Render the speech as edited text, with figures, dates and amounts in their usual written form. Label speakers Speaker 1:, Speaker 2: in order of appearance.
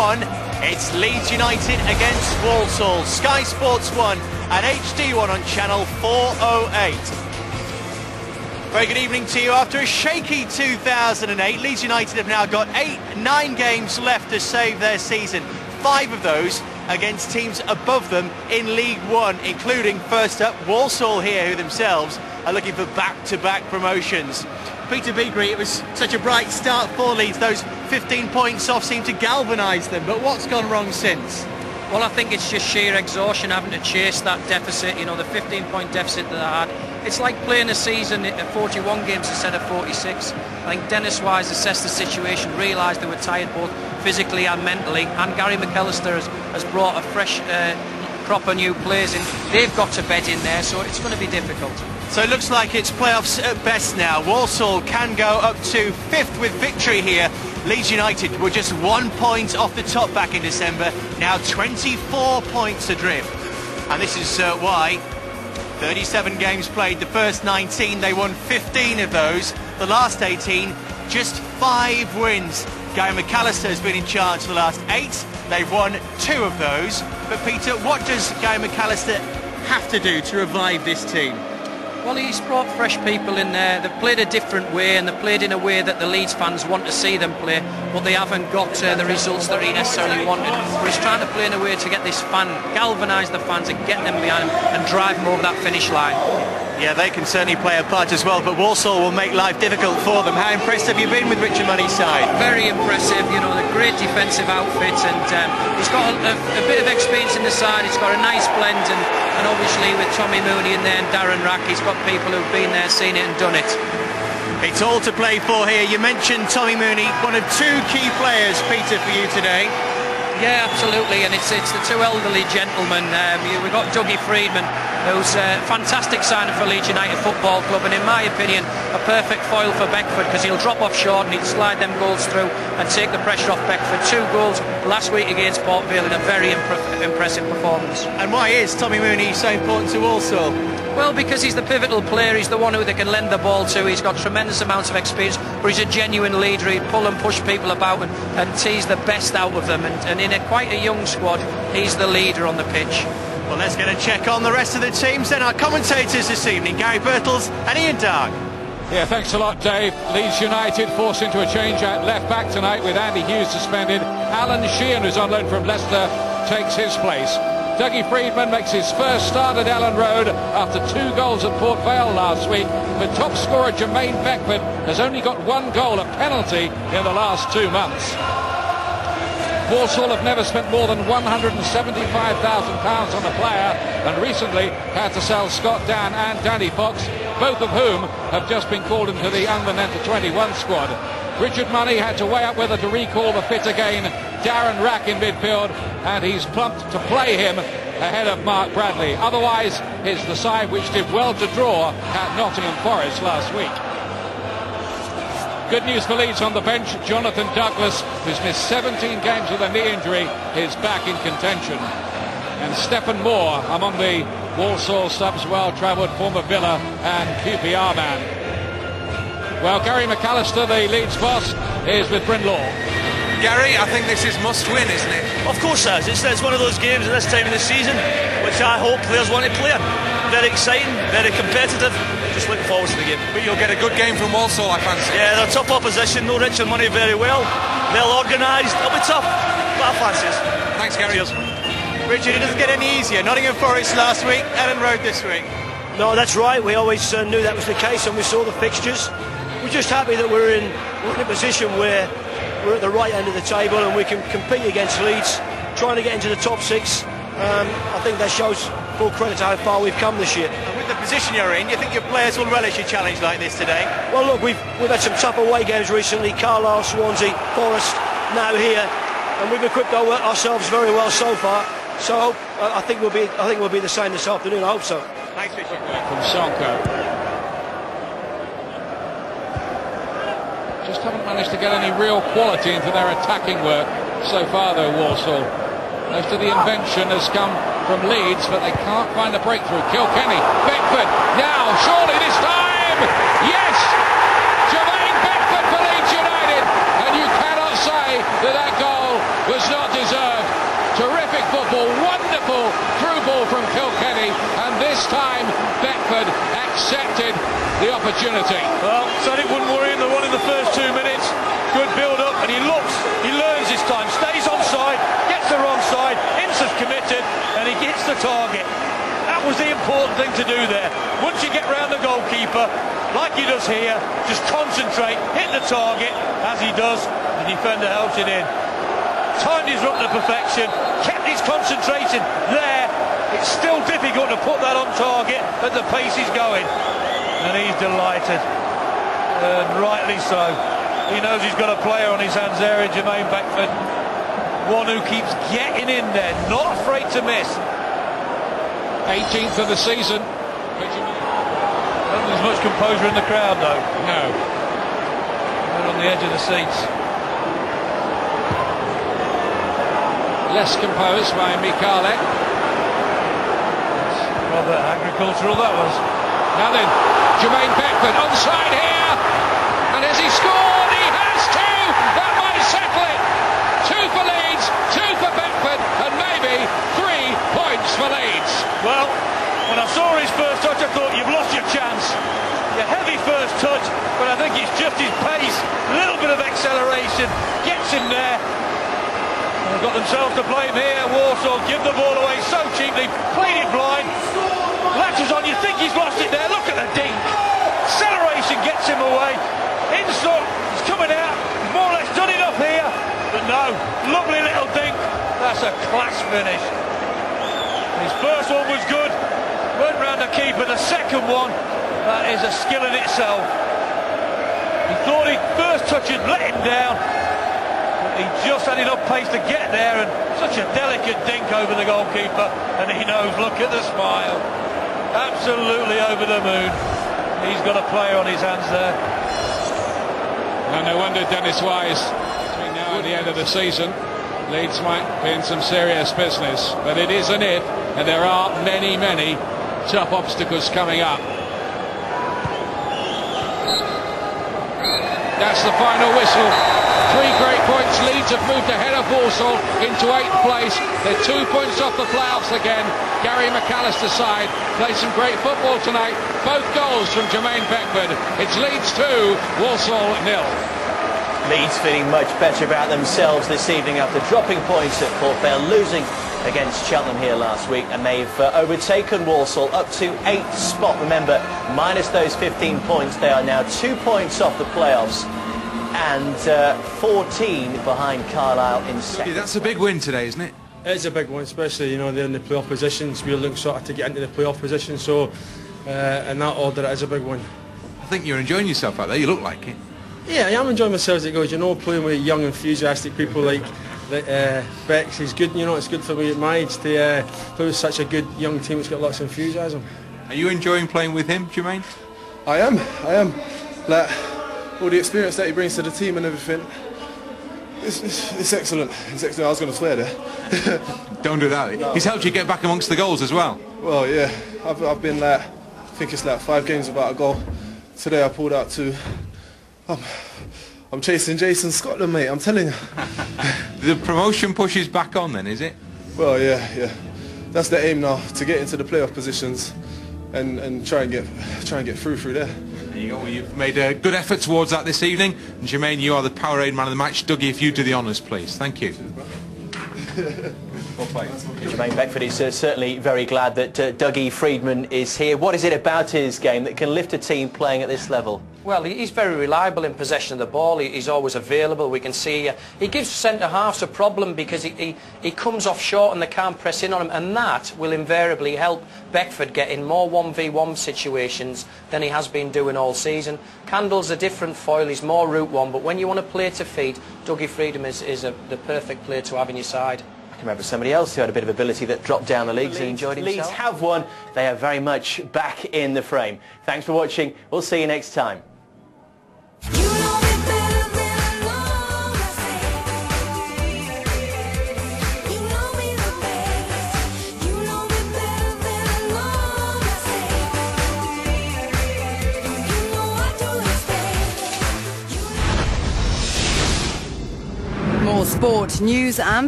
Speaker 1: 1. It's Leeds United against Walsall. Skysports 1 and HD1 on channel 408. Very good evening to you. After a shaky 2008, Leeds United have now got 9 games left to save their season. 5 of those against teams above them in League One, including, first up, Walsall here, who themselves are looking for back-to-back promotions. Peter Beagrie, it was such a bright start for Leeds. Those 15 points off seemed to galvanise them, but what's gone wrong since?
Speaker 2: Well, I think it's just sheer exhaustion having to chase that deficit, you know, the 15-point deficit that I had. It's like playing a season at 41 games instead of 46. I think Dennis Wise assessed the situation, realised they were tired both physically and mentally, and Gary McAllister has brought a fresh crop of new players in. They've got to bed in there, so it's going to be difficult. So
Speaker 1: it looks like it's playoffs at best now. Walsall can go up to 5th with victory here. Leeds United were just 1 point off the top back in December, now 24 points adrift. And this is why 37 games played, the first 19, they won 15 of those. The last 18, just 5 wins. Gary McAllister has been in charge for the last 8. They've won 2 of those. But Peter, what does Gary McAllister have to do to revive this team?
Speaker 2: Well, he's brought fresh people in there. They've played a different way, and they've played in a way that the Leeds fans want to see them play, but they haven't got the results that he necessarily wanted. But he's trying to play in a way to get this fan, galvanise the fans and get them behind him and drive them over that finish line.
Speaker 1: Yeah, they can certainly play a part as well, but Walsall will make life difficult for them. How impressed have you been with Richard Money's side?
Speaker 2: Very impressive, you know, the great defensive outfit, and he's got a bit of experience in the side. He's got a nice blend, and obviously with Tommy Mooney in there and Darren Rack, he's got people who've been there, seen it and done it.
Speaker 1: It's all to play for here. You mentioned Tommy Mooney, one of 2 key players, Peter, for you today.
Speaker 2: Yeah, absolutely, and it's the 2 elderly gentlemen. We've got Dougie Freedman, who's a fantastic signing for Leeds United Football Club, and in my opinion, a perfect foil for Beckford, because he'll drop off short and he'll slide them goals through and take the pressure off Beckford. 2 goals last week against Port Vale in a very impressive performance.
Speaker 1: And why is Tommy Mooney so important to Walsall?
Speaker 2: Well, because he's the pivotal player, he's the one who they can lend the ball to, he's got tremendous amounts of experience, but he's a genuine leader. He'd pull and push people about and tease the best out of them, and in quite a young squad, he's the leader on the pitch.
Speaker 1: Well, let's get a check on the rest of the teams then. Our commentators this evening, Gary Birtles and Ian Dark.
Speaker 3: Yeah, thanks a lot, Dave. Leeds United forced into a change at left back tonight with Andy Hughes suspended. Alan Sheehan, who's on loan from Leicester, takes his place. Dougie Freedman makes his first start at Ellen Road after 2 goals at Port Vale last week. But top scorer Jermaine Beckford has only got 1 goal, a penalty, in the last 2 months. Walsall have never spent more than £175,000 on a player, and recently had to sell Scott Dan and Danny Fox, both of whom have just been called into the under 21 squad. Richard Money had to weigh up whether to recall the fit again Darren Rack in midfield, and he's plumped to play him ahead of Mark Bradley. Otherwise, it's the side which did well to draw at Nottingham Forest last week. Good news for Leeds on the bench. Jonathan Douglas, who's missed 17 games with a knee injury, is back in contention. And Stephen Moore among the Walsall subs, well-travelled former Villa and QPR man. Well, Gary McAllister, the Leeds boss, is with Brynlaw.
Speaker 4: Gary, I think this is must-win, isn't it?
Speaker 5: Of course it is. It's one of those games at this time of the season which I hope players want to play in. Very exciting, very competitive. Just looking forward to the game.
Speaker 4: But you'll get a good game from Walsall, I fancy.
Speaker 5: Yeah, they're tough opposition, know Richard Money very well. Well organised, it'll be tough, but I fancy us.
Speaker 4: Thanks, Gary.
Speaker 5: Cheers.
Speaker 1: Richard, it doesn't get any easier. Nottingham Forest last week, Ellen Road this week.
Speaker 6: No, that's right. We always knew that was the case, and we saw the fixtures. We're just happy that we're in a position where we're at the right end of the table and we can compete against Leeds, trying to get into the top 6. I think that shows full credit to how far we've come this year.
Speaker 1: And with the position you're in, you think your players will relish a challenge like this today?
Speaker 6: Well, look, we've had some tough away games recently. Carlisle, Swansea, Forest, now here, and we've equipped ourselves very well so far. So I think we'll be the same this afternoon. I hope so.
Speaker 1: Thanks, Richard.
Speaker 3: From Sonko. Just haven't managed to get any real quality into their attacking work so far, though, Walsall. Most of the invention has come from Leeds, but they can't find a breakthrough. Kilkenny, Beckford, now, surely this time! Yes! Jermaine Beckford for Leeds United! And you cannot say that that goal was it's not deserved. Terrific football, wonderful through ball from Kilkenny, and this time Beckford accepted the opportunity.
Speaker 7: Well, said it wouldn't worry him, the one in the first 2 minutes. Good build-up, and he learns this time, stays onside, gets the wrong side, Imsa's committed, and he gets the target. That was the important thing to do there. Once you get round the goalkeeper, like he does here, just concentrate, hit the target, as he does, the defender helps it in. Timed his run to perfection, kept his concentration there. It's still difficult to put that on target at the pace he's going. And he's delighted, and rightly so. He knows he's got a player on his hands there in Jermaine Beckford. One who keeps getting in there, not afraid to miss.
Speaker 3: 18th of the season.
Speaker 7: There's much composure in the crowd though.
Speaker 3: No.
Speaker 7: They're on the edge of the seats.
Speaker 3: Less composed by Mikale.
Speaker 7: Rather agricultural that was.
Speaker 3: Now then, Jermaine Beckford onside here. And has he scored? He has two! That might settle it. 2 for Leeds, 2 for Beckford, and maybe 3 points for Leeds.
Speaker 7: Well, when I saw his first touch, I thought you've lost your chance. Your heavy first touch, but I think it's just his pace, a little bit of acceleration, gets him there. They've got themselves to blame here. Walsall give the ball away so cheaply, played it blind. Latches on, you think he's lost it there. Look at the dink. Acceleration gets him away. Insult, he's coming out. He's more or less done enough here. But no, lovely little dink. That's a class finish. His first one was good. Went round the keeper. The second one, that is a skill in itself. He thought his first touch had let him down. He just had enough pace to get there, and such a delicate dink over the goalkeeper, and he knows, look at the smile, absolutely over the moon. He's got a player on his hands there.
Speaker 3: And no wonder Dennis Wise, between now and the end of the season, Leeds might be in some serious business, but it is an if, and there are many, many tough obstacles coming up. That's the final whistle. 3 great points. Leeds have moved ahead of Walsall into 8th place. They're 2 points off the playoffs again. Gary McAllister's side played some great football tonight. Both goals from Jermaine Beckford. It's Leeds 2, Walsall 0.
Speaker 1: Leeds feeling much better about themselves this evening after dropping points at Port Vale, losing against Cheltenham here last week, and they've overtaken Walsall up to 8th spot. Remember, minus those 15 points, they are now 2 points off the playoffs and 14 behind Carlisle in second.
Speaker 4: That's a big win today, isn't it?
Speaker 6: It's a big one, especially, you know, they're in the playoff positions. We're looking sort of to get into the playoff position, so in that order it is a big one.
Speaker 4: I think you're enjoying yourself out there, you look like it.
Speaker 6: Yeah, I am enjoying myself as it goes, you know, playing with young enthusiastic people like Bex is good, you know. It's good for me at my age to play with such a good young team that's got lots of enthusiasm.
Speaker 4: Are you enjoying playing with him, Jermaine?
Speaker 8: I am. Like, all the experience that he brings to the team and everything, it's excellent. It's excellent. I was going to swear there.
Speaker 4: Don't do that. No. He's helped you get back amongst the goals as well.
Speaker 8: Well, yeah. I've been like, I think it's like 5 games without a goal. Today I pulled out 2. I'm chasing Jason Scotland, mate, I'm telling you.
Speaker 4: The promotion push is back on then, is it?
Speaker 8: Well, yeah. That's the aim now, to get into the playoff positions and try and get through there.
Speaker 4: There you go. Well, you've made a good effort towards that this evening. And Jermaine, you are the Powerade man of the match. Dougie, if you do the honours, please. Thank you.
Speaker 8: Well played.
Speaker 1: Jermaine Beckford is certainly very glad that Dougie Freedman is here. What is it about his game that can lift a team playing at this level?
Speaker 2: Well, he's very reliable in possession of the ball. He's always available. We can see he gives centre-halves a problem because he comes off short and they can't press in on him, and that will invariably help Beckford get in more 1v1 situations than he has been doing all season. Candle's a different foil. He's more route one, but when you want to play to feet, Dougie Freedman is the perfect player to have in your side.
Speaker 1: I can remember somebody else who had a bit of ability that dropped down the leagues and enjoyed himself. Leeds have won. They are very much back in the frame. Thanks for watching. We'll see you next time.
Speaker 9: More sport news and